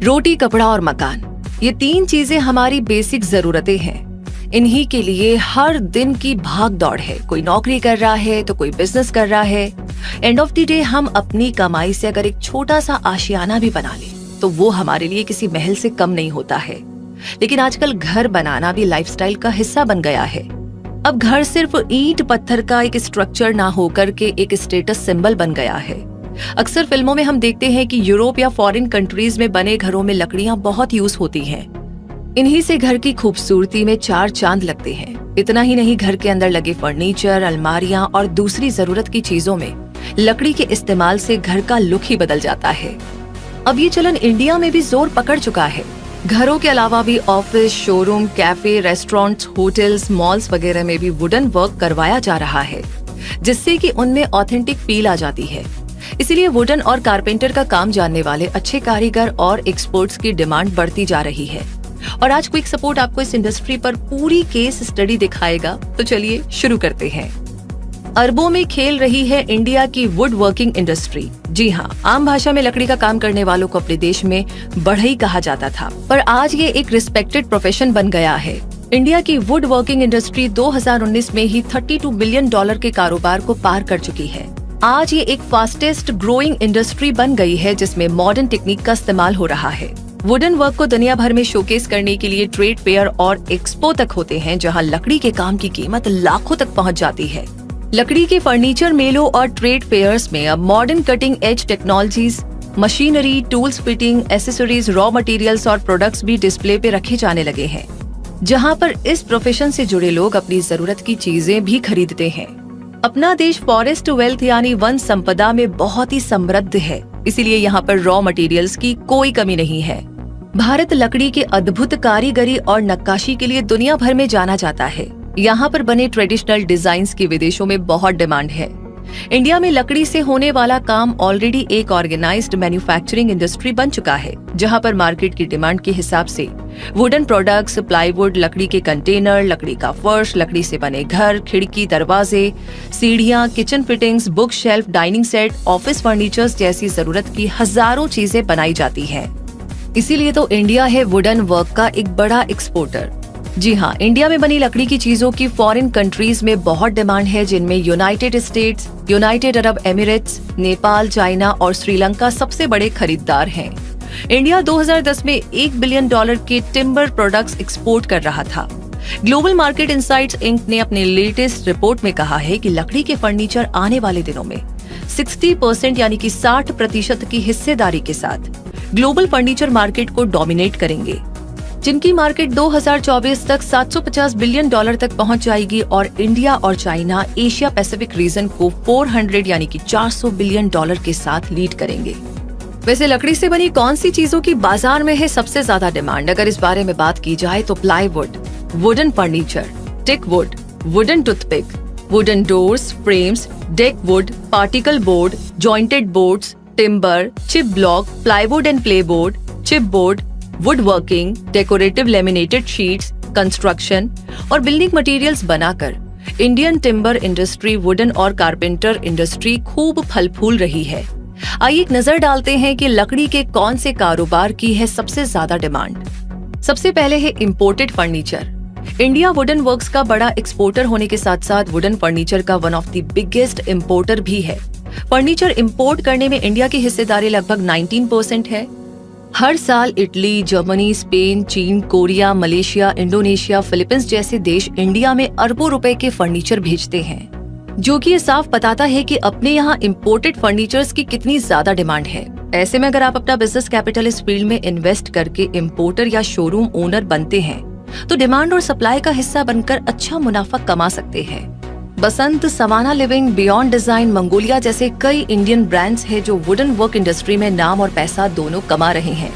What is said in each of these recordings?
रोटी, कपड़ा और मकान, ये 3 चीजें हमारी बेसिक जरूरतें हैं। इन्हीं के लिए हर दिन की भाग दौड़ है। कोई नौकरी कर रहा है तो कोई बिजनेस कर रहा है। एंड ऑफ द डे हम अपनी कमाई से अगर एक छोटा सा आशियाना भी बना ले तो वो हमारे लिए किसी महल से कम नहीं होता है। लेकिन आजकल घर बनाना भी लाइफस्टाइल का हिस्सा बन गया है। अब घर सिर्फ ईंट पत्थर का एक स्ट्रक्चर ना होकर के एक स्टेटस सिंबल बन गया है। अक्सर फिल्मों में हम देखते हैं कि यूरोप या फॉरेन कंट्रीज में बने घरों में लकड़ियां बहुत यूज होती हैं। इन्हीं से घर की खूबसूरती में 4 चांद लगते हैं। इतना ही नहीं, घर के अंदर लगे फर्नीचर, अलमारियां और दूसरी जरूरत की चीजों में लकड़ी के इस्तेमाल से घर का लुक ही बदल जाता है। अब ये चलन इंडिया में भी जोर पकड़ चुका है। घरों के अलावा भी office, showroom, cafe, restaurants, hotels, malls वगैरह में भी वुडन वर्क करवाया जा रहा है, जिससे कि उनमें ऑथेंटिक फील आ जाती है। इसीलिए वुडन और कारपेंटर का काम जानने वाले अच्छे कारीगर और एक्सपर्ट्स की डिमांड बढ़ती जा रही है। और आज क्विक सपोर्ट आपको इस इंडस्ट्री पर पूरी केस स्टडी दिखाएगा। तो चलिए शुरू करते हैं। अरबों में खेल रही है इंडिया की वुड वर्किंग इंडस्ट्री। जी हाँ, आम भाषा में लकड़ी का काम करने वालों को अपने देश में बढ़ई कहा जाता था, पर आज ये एक रिस्पेक्टेड प्रोफेशन बन गया है। इंडिया की वुड वर्किंग इंडस्ट्री 2019 में ही $32 बिलियन के कारोबार को पार कर चुकी है। आज ये एक फास्टेस्ट ग्रोइंग इंडस्ट्री बन गई है, जिसमें मॉडर्न टेक्निक का इस्तेमाल हो रहा है। वुडन वर्क को दुनिया भर में शोकेस करने के लिए ट्रेड फेयर और एक्सपो तक होते हैं, जहां लकड़ी के काम की कीमत लाखों तक पहुंच जाती है। लकड़ी के फर्नीचर मेलों और ट्रेड फेयर्स में अब modern cutting edge technologies, machinery, tools, fitting, accessories, raw materials और प्रोडक्ट्स भी डिस्प्ले पे रखे जाने लगे हैं, जहां पर इस प्रोफेशन से जुड़े लोग अपनी जरूरत की चीजें भी खरीदते हैं। अपना देश फॉरेस्ट वेल्थ यानी वन संपदा में बहुत ही समृद्ध है, इसीलिए यहाँ पर रॉ मटेरियल्स की कोई कमी नहीं है। भारत लकड़ी के अद्भुत कारीगरी और नक्काशी के लिए दुनिया भर में जाना जाता है। यहाँ पर बने ट्रेडिशनल डिजाइन्स की विदेशों में बहुत डिमांड है। इंडिया में लकड़ी से होने वाला काम ऑलरेडी एक ऑर्गेनाइज्ड मैन्युफैक्चरिंग इंडस्ट्री बन चुका है, जहाँ पर मार्केट की डिमांड के हिसाब से वुडन प्रोडक्ट्स, प्लाईवुड, लकड़ी के कंटेनर, लकड़ी का फर्श, लकड़ी से बने घर, खिड़की, दरवाजे, सीढ़ियाँ, kitchen fittings, book shelf, dining set, office furnitures जैसी जरूरत की हजारों चीजें बनाई जाती हैं। इसीलिए तो इंडिया है वुडन वर्क का एक बड़ा एक्सपोर्टर। जी हाँ, इंडिया में बनी लकड़ी की चीजों की फॉरेन कंट्रीज में बहुत डिमांड है, जिनमें United states, United Arab Emirates, Nepal, China और श्रीलंका सबसे बड़े खरीदार हैं। इंडिया 2010 में $1 बिलियन के टिम्बर प्रोडक्ट्स एक्सपोर्ट कर रहा था। ग्लोबल मार्केट इनसाइट्स इंक ने अपने लेटेस्ट रिपोर्ट में कहा है कि लकड़ी के फर्नीचर आने वाले दिनों में 60% यानी कि 60% की हिस्सेदारी के साथ ग्लोबल फर्नीचर मार्केट को डोमिनेट करेंगे, जिनकी मार्केट 2024 तक $750 बिलियन तक पहुंच जाएगी और इंडिया और चाइना एशिया पैसिफिक रीजन को 400 यानी कि $400 बिलियन के साथ लीड करेंगे। वैसे लकड़ी से बनी कौन सी चीजों की बाजार में है सबसे ज्यादा डिमांड? अगर इस बारे में बात की जाए तो plywood, wooden furniture, tick would, wooden toothpick, wooden doors, frames, deck would, particle board, jointed boards, timber, chip block, plywood and play board, chip board, would working, decorative laminated sheets, construction और building materials बनाकर Indian timber industry, wooden और carpenter industry खूब फल फूल रही है। आइए एक नजर डालते हैं कि लकड़ी के कौन से कारोबार की है सबसे ज्यादा डिमांड। सबसे पहले है imported furniture. India wooden works का बड़ा एक्सपोर्टर होने के साथ साथ वुडन फर्नीचर का one of the biggest importer भी है। फर्नीचर इंपोर्ट करने में इंडिया की हिस्सेदारी लगभग 19% है। हर साल इटली, जर्मनी, स्पेन, चीन, कोरिया, मलेशिया, इंडोनेशिया, फिलीपींस जैसे देश इंडिया में अरबों रुपए के फर्नीचर भेजते हैं, जो कि ये साफ बताता है कि अपने यहाँ इम्पोर्टेड फर्नीचर्स की कितनी ज्यादा डिमांड है। ऐसे में अगर आप अपना बिजनेस कैपिटल इस फील्ड में इन्वेस्ट करके इम्पोर्टर या शोरूम ओनर बनते हैं तो डिमांड और सप्लाई का हिस्सा बनकर अच्छा मुनाफा कमा सकते हैं। Basant, savannah living, beyond design, Mongolia जैसे कई इंडियन ब्रांड्स हैं जो वुडन वर्क इंडस्ट्री में नाम और पैसा दोनों कमा रहे हैं।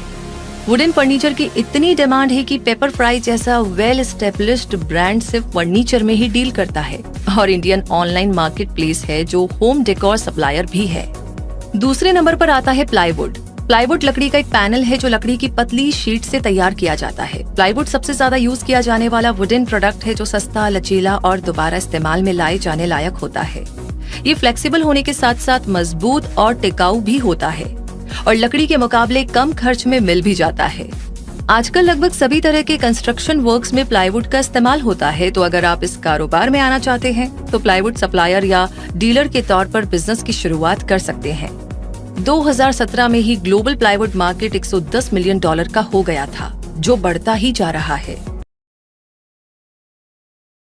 वुडन फर्नीचर की इतनी डिमांड है कि पेपर फ्राई जैसा वेल एस्टेब्लिश्ड ब्रांड सिर्फ फर्नीचर में ही डील करता है और इंडियन ऑनलाइन मार्केट प्लेस है जो होम डेकोर सप्लायर भी है। दूसरे नंबर पर आता है प्लाईवुड। प्लाईवुड लकड़ी का एक पैनल है जो लकड़ी की पतली शीट से तैयार किया जाता है। प्लाईवुड सबसे ज्यादा यूज किया जाने वाला वुडन प्रोडक्ट है जो सस्ता, लचीला और दोबारा इस्तेमाल में लाए जाने लायक होता है। ये फ्लेक्सिबल होने के साथ साथ मजबूत और टिकाऊ भी होता है। और लकड़ी के मुकाबले कम खर्च में मिल भी जाता है। आजकल लगभग सभी तरह के कंस्ट्रक्शन वर्क्स में प्लाईवुड का इस्तेमाल होता है, तो अगर आप इस कारोबार में आना चाहते हैं तो प्लाईवुड सप्लायर या डीलर के तौर पर बिजनेस की शुरुआत कर सकते हैं। 2017 में ही ग्लोबल प्लाईवुड मार्केट $110 मिलियन का हो गया था, जो बढ़ता ही जा रहा है।